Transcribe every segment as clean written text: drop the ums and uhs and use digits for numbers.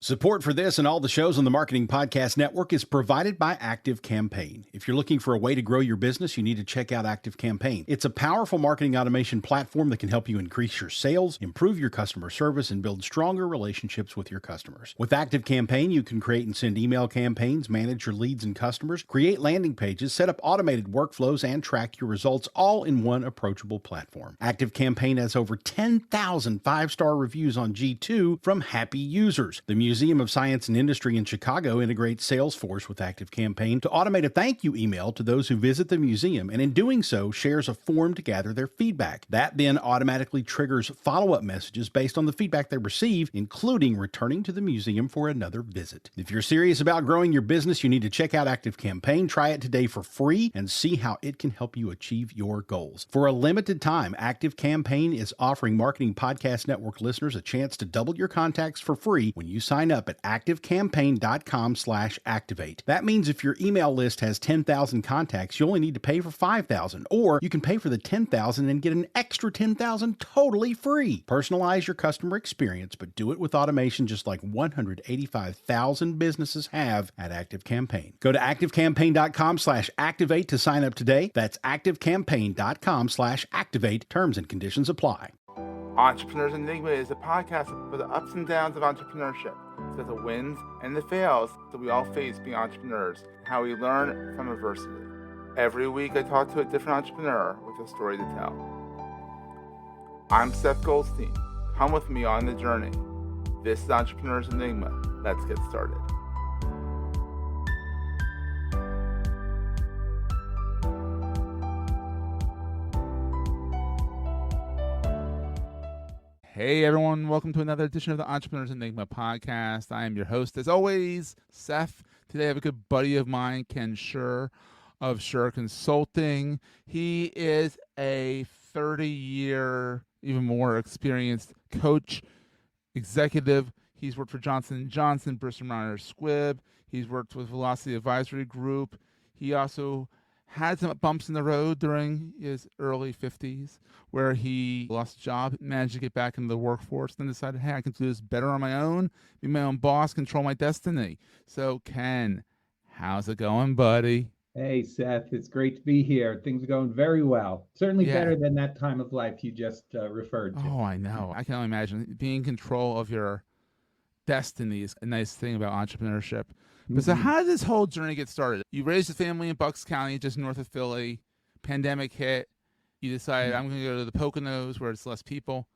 Support for this and all the shows on the Marketing Podcast Network is provided by ActiveCampaign. If you're looking for a way to grow your business, you need to check out ActiveCampaign. It's a powerful marketing automation platform that can help you increase your sales, improve your customer service, and build stronger relationships with your customers. With ActiveCampaign, you can create and send email campaigns, manage your leads and customers, create landing pages, set up automated workflows, and track your results all in one approachable platform. ActiveCampaign has over 10,000 five-star reviews on G2 from happy users. The Museum of Science and Industry in Chicago integrates Salesforce with ActiveCampaign to automate a thank you email to those who visit the museum, and in doing so, shares a form to gather their feedback. That then automatically triggers follow-up messages based on the feedback they receive, including returning to the museum for another visit. If you're serious about growing your business, you need to check out ActiveCampaign. Try it today for free and see how it can help you achieve your goals. For a limited time, ActiveCampaign is offering Marketing Podcast Network listeners a chance to double your contacts for free when you sign up at activecampaign.com/activate. That means if your email list has 10,000 contacts, you only need to pay for 5,000, or you can pay for the 10,000 and get an extra 10,000 totally free. Personalize your customer experience, but do it with automation just like 185,000 businesses have at ActiveCampaign. Go to activecampaign.com/activate to sign up today. That's activecampaign.com/activate. Terms and conditions apply. Entrepreneurs Enigma is a podcast for the ups and downs of entrepreneurship. So the wins and the fails that we all face being entrepreneurs, how we learn from adversity. Every week I talk to a different entrepreneur with a story to tell. I'm Seth Goldstein. Come with me on the journey. This is Entrepreneurs Enigma. Let's get started. Hey everyone, welcome to another edition of the Entrepreneurs Enigma podcast. I am your host, as always, Seth. Today I have a good buddy of mine, Ken Sher of Sher Consulting. He is a 30-year, even more experienced coach, executive. He's worked for Johnson & Johnson, Bristol-Myers, Squibb. He's worked with Velocity Advisory Group. He also had some bumps in the road during his early 50s where he lost a job, managed to get back into the workforce, then decided, hey, I can do this better on my own, be my own boss, control my destiny. So, Ken, how's it going, buddy? Hey, Seth, it's great to be here. Things are going very well. Certainly better than that time of life you just referred to. Oh, I know. I can only imagine. Being in control of your destiny is a nice thing about entrepreneurship. But so how did this whole journey get started? You raised a family in Bucks County, just north of Philly. Pandemic hit. You decided, I'm going to go to the Poconos where it's less people.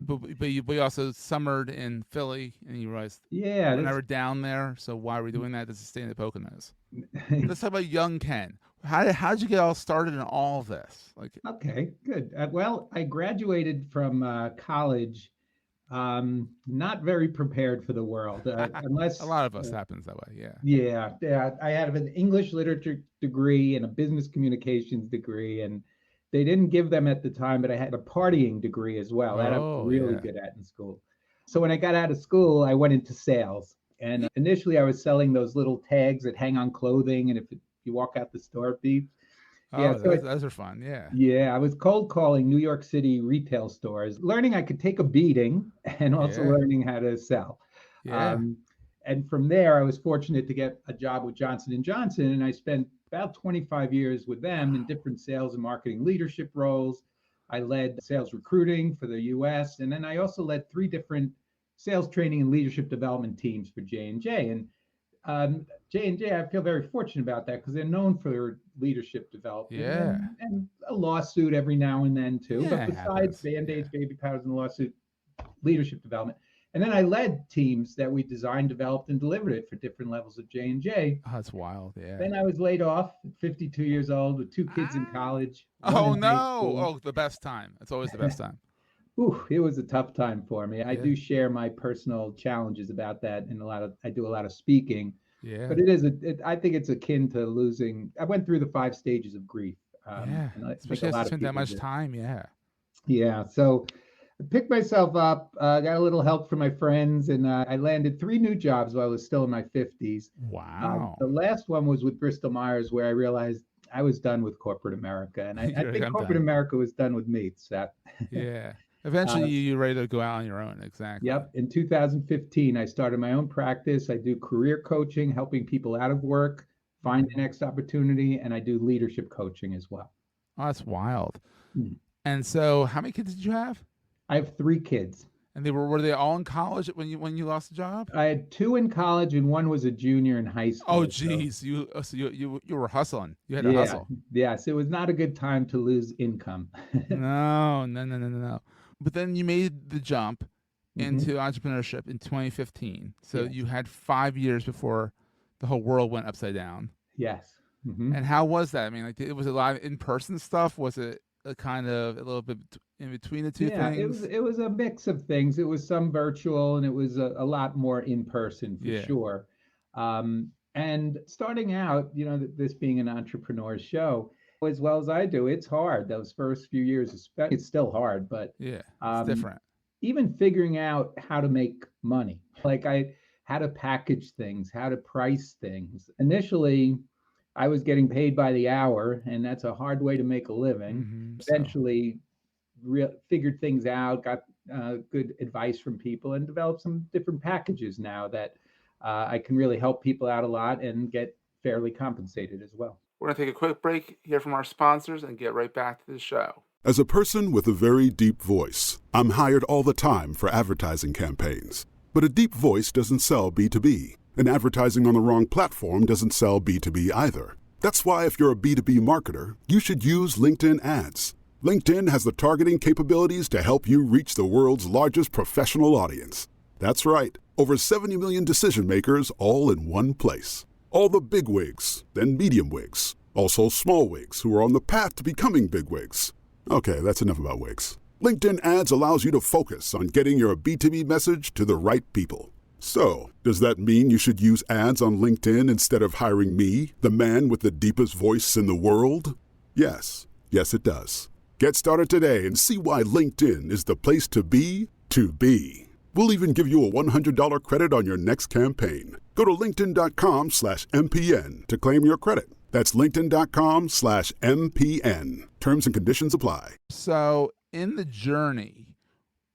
but you also summered in Philly, and you realized we're never down there, so why are we doing that? Does it stay in the Poconos? Let's talk about young Ken. How did you get all started in all of this? Okay, good. Well, I graduated from college not very prepared for the world, unless a lot of us happens that way. Yeah. I had an English literature degree and a business communications degree, and they didn't give them at the time, but I had a partying degree as well. That I was really good at in school. So when I got out of school, I went into sales, and initially I was selling those little tags that hang on clothing, and if you walk out the store, it beeps. Those are fun. Yeah, I was cold calling New York City retail stores, learning I could take a beating and also learning how to sell. And from there, I was fortunate to get a job with Johnson & Johnson, and I spent about 25 years with them in different sales and marketing leadership roles. I led sales recruiting for the U.S., and then I also led 3 different sales training and leadership development teams for J&J. And J&J, I feel very fortunate about that because they're known for their leadership development and a lawsuit every now and then too. But besides Band-Aids, baby powders, and the lawsuit, leadership development. And then I led teams that we designed, developed, and delivered it for different levels of J&J. Oh, that's wild, Then I was laid off at 52 years old with 2 kids in college. Oh, no. Oh, the best time. It's always the best time. Ooh, it was a tough time for me. I do share my personal challenges about that, and I do a lot of speaking. Yeah. But I think it's akin to losing. I went through the 5 stages of grief. Especially if you spent that much time. Yeah. So I picked myself up, got a little help from my friends, and I landed 3 new jobs while I was still in my 50s. Wow. The last one was with Bristol-Myers, where I realized I was done with corporate America, and I think corporate America was done with me. So. Yeah. Eventually, you're ready to go out on your own. Exactly. Yep. In 2015, I started my own practice. I do career coaching, helping people out of work, find the next opportunity, and I do leadership coaching as well. Oh, that's wild. Mm. And so, how many kids did you have? I have 3 kids. And were they all in college when you lost the job? I had 2 in college, and one was a junior in high school. Oh, geez, so you were hustling. You had to Yeah. hustle. Yes, it was not a good time to lose income. No. But then you made the jump into Mhm. entrepreneurship in 2015. So Yes. you had 5 years before the whole world went upside down. Yes. Mhm. And how was that? I mean, like, it was a lot of in-person stuff. Was it a kind of a little bit in between the two Yeah, things? it was a mix of things. It was some virtual, and it was a lot more in person for Yeah. sure. And starting out, this being an entrepreneur show, as well as I do, it's hard. Those first few years, especially, it's still hard, but Yeah, it's different. even figuring out how to make money, like how to package things, how to price things. Initially, I was getting paid by the hour, and that's a hard way to make a living. So, Eventually, figured things out, got good advice from people, and developed some different packages now that I can really help people out a lot and get fairly compensated as well. we're going to take a quick break, hear from our sponsors, and get right back to the show. As a person with a very deep voice, I'm hired all the time for advertising campaigns. But a deep voice doesn't sell B2B, and advertising on the wrong platform doesn't sell B2B either. That's why if you're a B2B marketer, you should use LinkedIn ads. LinkedIn has the targeting capabilities to help you reach the world's largest professional audience. That's right, over 70 million decision makers all in one place. All the big wigs, then medium wigs, also small wigs who are on the path to becoming big wigs. Okay, that's enough about wigs. LinkedIn ads allows you to focus on getting your B2B message to the right people. So, does that mean you should use ads on LinkedIn instead of hiring me, the man with the deepest voice in the world? Yes, it does. Get started today and see why LinkedIn is the place to be to be. We'll even give you a $100 credit on your next campaign. Go to linkedin.com/MPN to claim your credit. That's linkedin.com/MPN. Terms and conditions apply. So, in the journey,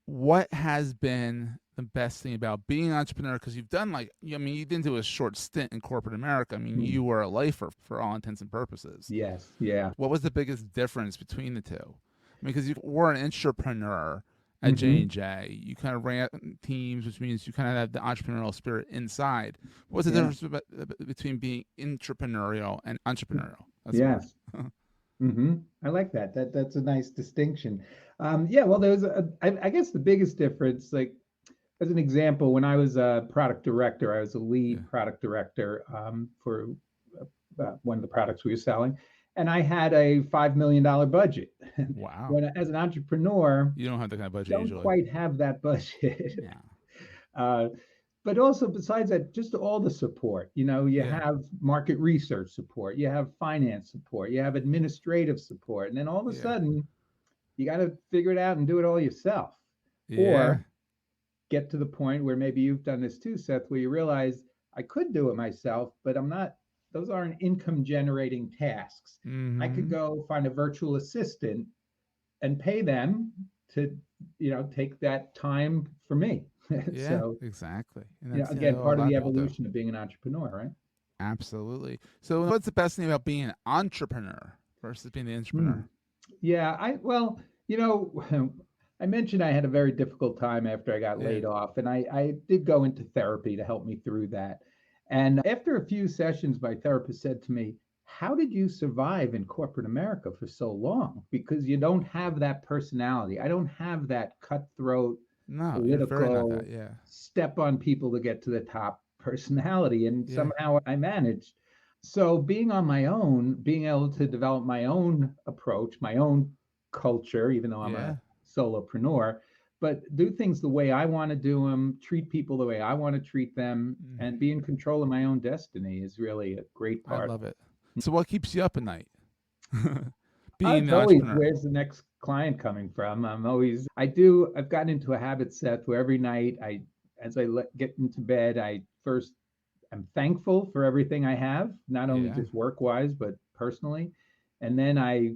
what has been the best thing about being an entrepreneur? Because you've done you didn't do a short stint in corporate America. I mean, you were a lifer for all intents and purposes. Yes, yeah. What was the biggest difference between the two? I mean, because you were an entrepreneur at J&J. You kind of ran teams, which means you kind of had the entrepreneurial spirit inside. What's the difference between being entrepreneurial and entrepreneurial? Yes. I like that. That's a nice distinction. Well, there was I guess the biggest difference, like as an example, when I was a product director, I was a lead product director for one of the products we were selling, and I had a $5 million budget. Wow. As an entrepreneur, you don't have that kind of budget don't usually. quite have that budget. Yeah. But also besides that, just all the support, you have market research support, you have finance support, you have administrative support. And then all of a sudden you got to figure it out and do it all yourself. Or get to the point where maybe you've done this too, Seth, where you realize I could do it myself, but those aren't income generating tasks. I could go find a virtual assistant and pay them to, take that time for me. So, exactly. And again, part of the evolution of being an entrepreneur, right? Absolutely. So what's the best thing about being an entrepreneur versus being the entrepreneur? I mentioned I had a very difficult time after I got laid off, and I did go into therapy to help me through that. And after a few sessions, my therapist said to me, "How did you survive in corporate America for so long? Because you don't have that personality. I don't have that cutthroat, political, step on people to get to the top personality." And somehow I managed. So being on my own, being able to develop my own approach, my own culture, even though I'm a solopreneur, but do things the way I want to do them, treat people the way I want to treat them, and be in control of my own destiny is really a great part. I love it. So what keeps you up at night? Being always, where's the next client coming from? I've gotten into a habit, Seth, where every night as I get into bed, I'm thankful for everything I have, not only just work-wise, but personally. And then I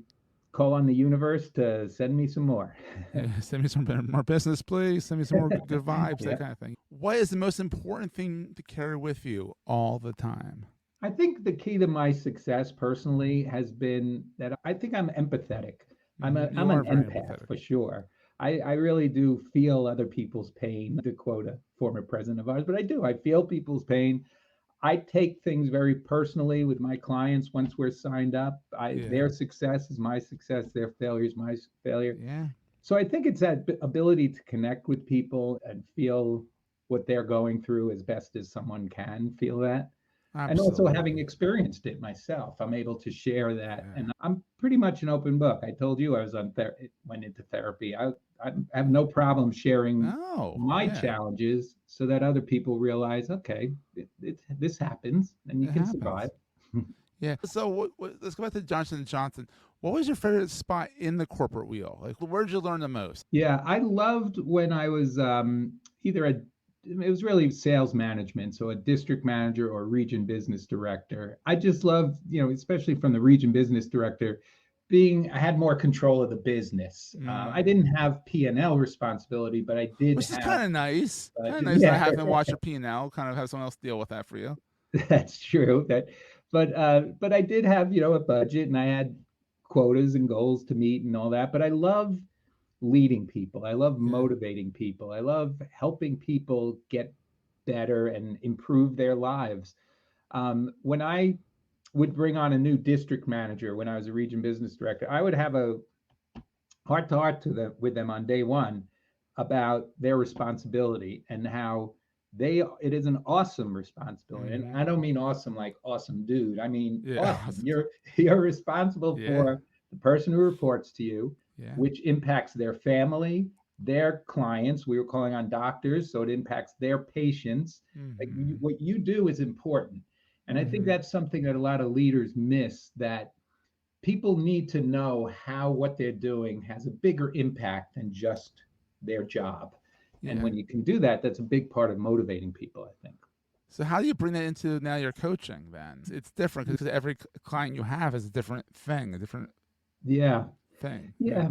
call on the universe to send me some more. Yeah, send me some more business, please. Send me some more good vibes, Yeah. that kind of thing. What is the most important thing to carry with you all the time? I think the key to my success personally has been that I think I'm empathetic. I'm You an are very empath empathetic. for sure. I really do feel other people's pain, to quote a former president of ours, but I do. I feel people's pain. I take things very personally with my clients once we're signed up. Yeah. Their success is my success, their failure is my failure. Yeah. So I think it's that ability to connect with people and feel what they're going through as best as someone can feel that. And also Absolutely. having experienced it myself, I'm able to share that. Yeah. And I'm pretty much an open book. I told you I was went into therapy. I have no problem sharing my Yeah. challenges so that other people realize, okay, this happens and you It can happens. survive. Yeah. So let's go back to Johnson & Johnson. What was your favorite spot in the corporate wheel? Like, where did you learn the most? Yeah, I loved when I was either it was really sales management, so a district manager or region business director. I just loved, especially from the region business director, I had more control of the business. I didn't have P&L responsibility, but I did Which is have. kind of nice. Kind of nice Yeah. not having to watch your P&L, kind of have someone else deal with that for you. That's true. But I did have, a budget and I had quotas and goals to meet and all that. But I love leading people. I love motivating people. I love helping people get better and improve their lives. When I would bring on a new district manager when I was a region business director, I would have a heart to heart with them on day one about their responsibility and how it is an awesome responsibility. And I don't mean awesome like awesome dude. I mean awesome. You're responsible for the person who reports to you, which impacts their family, their clients. We were calling on doctors, so it impacts their patients. Like what you do is important. And I think that's something that a lot of leaders miss, that people need to know how what they're doing has a bigger impact than just their job. And when you can do that, that's a big part of motivating people, I think. So how do you bring that into now your coaching then? It's different because every client you have is a different thing, a different thing. Yeah.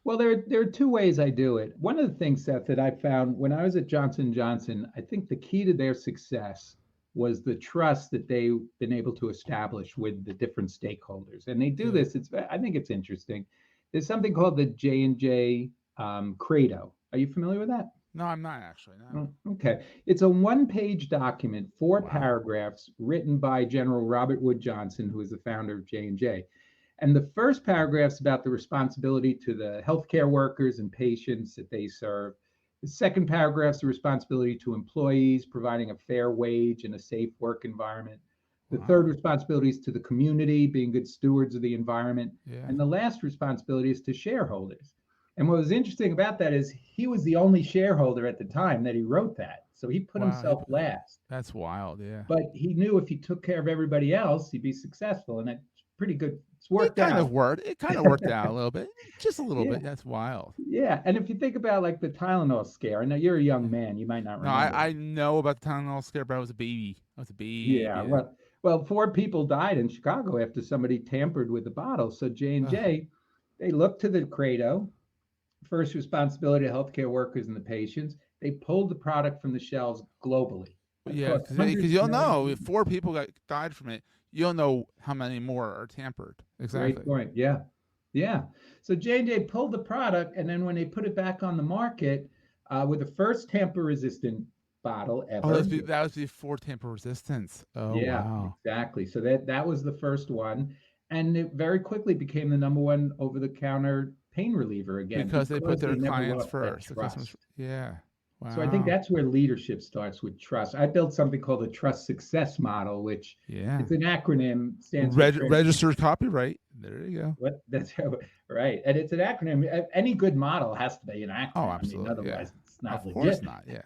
Well, there are two ways I do it. One of the things, Seth, that I found when I was at Johnson & Johnson, I think the key to their success was the trust that they've been able to establish with the different stakeholders. And they do this. I think it's interesting. There's something called the J&J Credo. Are you familiar with that? No, I'm not actually. No. Okay. It's a one-page document, 4 paragraphs, written by General Robert Wood Johnson, who is the founder of J&J. And the first paragraph's about the responsibility to the healthcare workers and patients that they serve. The second paragraph's the responsibility to employees, providing a fair wage and a safe work environment. The third responsibility is to the community, being good stewards of the environment. And the last responsibility is to shareholders. And what was interesting about that is he was the only shareholder at the time that he wrote that. So he put himself last. That's wild, yeah. But he knew if he took care of everybody else, he'd be successful. And that's pretty good. It's worked out. It kind of worked out a little bit. Just a little bit. That's wild. Yeah. And if you think about like the Tylenol scare, I know you're a young man, you might not remember. No, I know about the Tylenol scare, but I was a baby. Yeah. Well, 4 people died in Chicago after somebody tampered with the bottle. So J&J, they looked to the Credo. First responsibility to healthcare workers and the patients. They pulled the product from the shelves globally. Yeah, because you'll know if 4 people died from it, you'll know how many more are tampered. Exactly. Great point. Yeah. So J&J pulled the product, and then when they put it back on the market with the first tamper-resistant bottle ever. Oh, that was before tamper resistance. Oh, yeah, wow. Exactly. So that was the first one, and it very quickly became the number 1 over-the-counter pain reliever again. Because they put their clients first. Yeah. Wow. So I think that's where leadership starts, with trust. I built something called the Trust Success Model, which it's an acronym, stands for registered copyright. There you go. That's right. And it's an acronym. Any good model has to be an acronym. Oh, absolutely. Otherwise it's not legit. Of course not, yeah.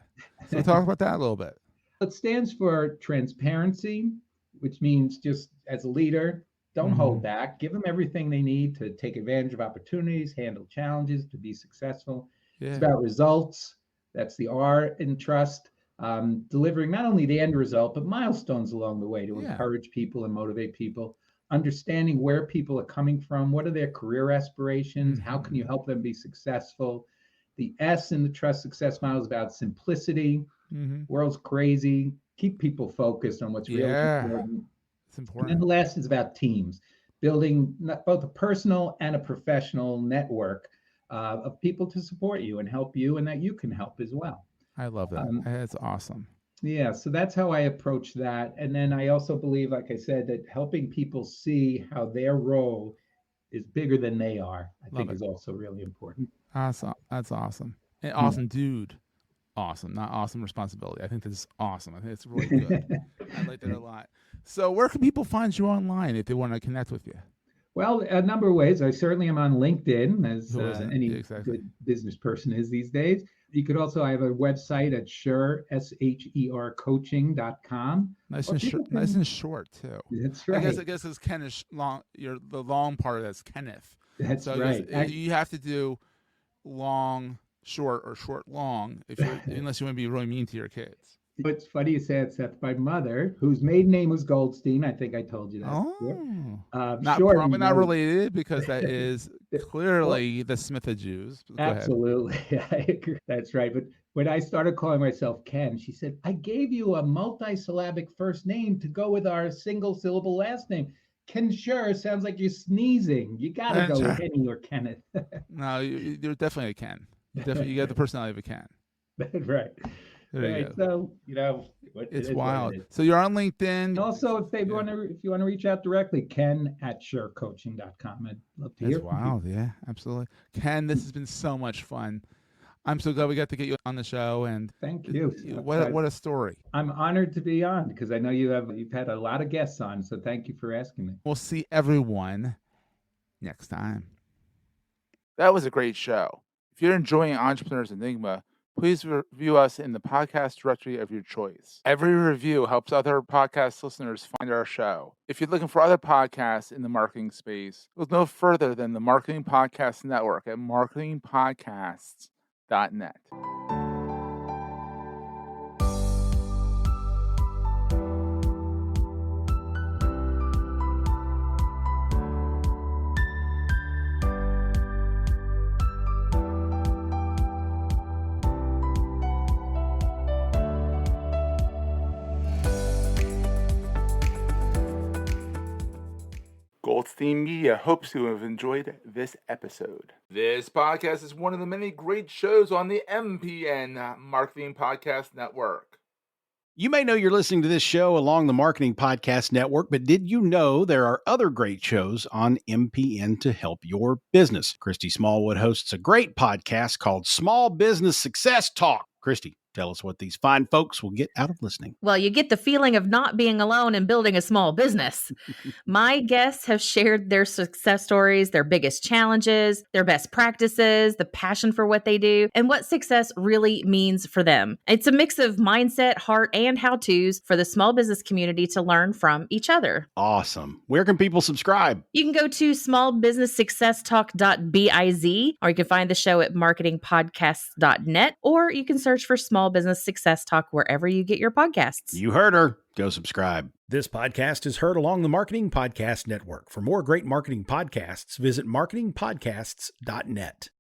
So talk about that a little bit. It stands for transparency, which means just as a leader, don't hold back. Give them everything they need to take advantage of opportunities, handle challenges, to be successful. It's about results. That's the R in trust. Delivering not only the end result, but milestones along the way to encourage people and motivate people. understanding where people are coming from, what are their career aspirations, how can you help them be successful. The S in the trust success model is about simplicity. World's crazy. Keep people focused on what's really important. It's important. And then the last is about teams, building both a personal and a professional network of people to support you and help you, and that you can help as well. I love that. That's awesome. Yeah, so that's how I approach that. And then I also believe, like I said, that helping people see how their role is bigger than they are, I think is also really important. Awesome. That's awesome. And awesome, dude. Awesome, not awesome responsibility. I think this is awesome. I think it's really good. I like that a lot. So where can people find you online if they want to connect with you? Well, a number of ways. I certainly am on LinkedIn, as any exactly. good business person is these days. You could also, I have a website at Sher, SHER coaching.com. Nice and short too. That's right. I guess it's Kenneth long. The long part of that's Kenneth. That's so right. You have to do long, short, or short, long unless you want to be really mean to your kids. It's funny you say it, Seth. My mother, whose maiden name was Goldstein, I think I told you that. Probably not related, because that is clearly the Smith of Jews. Go absolutely. I agree. That's right. But when I started calling myself Ken, she said, I gave you a multisyllabic first name to go with our single syllable last name. Ken Sher sounds like you're sneezing. You got to go with Kenny or Kenneth. No, you're definitely a Ken. You got the personality of a Ken. Right. Right. So, it's wild. So you're on LinkedIn. Also, if you want to reach out directly, ken@shercoaching.com. I'd love to hear from you. That's wild. Yeah, absolutely. Ken, this has been so much fun. I'm so glad we got to get you on the show. And thank you. What a story. I'm honored to be on, because I know you've had a lot of guests on. So thank you for asking me. We'll see everyone next time. That was a great show. If you're enjoying Entrepreneurs Enigma, please review us in the podcast directory of your choice. Every review helps other podcast listeners find our show. If you're looking for other podcasts in the marketing space, look no further than the Marketing Podcast Network at marketingpodcasts.net. Goldstein Media hopes you have enjoyed this episode. This podcast is one of the many great shows on the MPN Marketing Podcast Network. You may know you're listening to this show along the Marketing Podcast Network, but did you know there are other great shows on MPN to help your business? Christy Smallwood hosts a great podcast called Small Business Success Talk. Christy, tell us what these fine folks will get out of listening. Well, you get the feeling of not being alone in building a small business. My guests have shared their success stories, their biggest challenges, their best practices, the passion for what they do, and what success really means for them. It's a mix of mindset, heart, and how-tos for the small business community to learn from each other. Awesome. Where can people subscribe? You can go to smallbusinesssuccesstalk.biz, or you can find the show at marketingpodcasts.net, or you can search for Small Business Success Talk wherever you get your podcasts. You heard her. Go subscribe. This podcast is heard along the Marketing Podcast Network. For more great marketing podcasts, visit marketingpodcasts.net.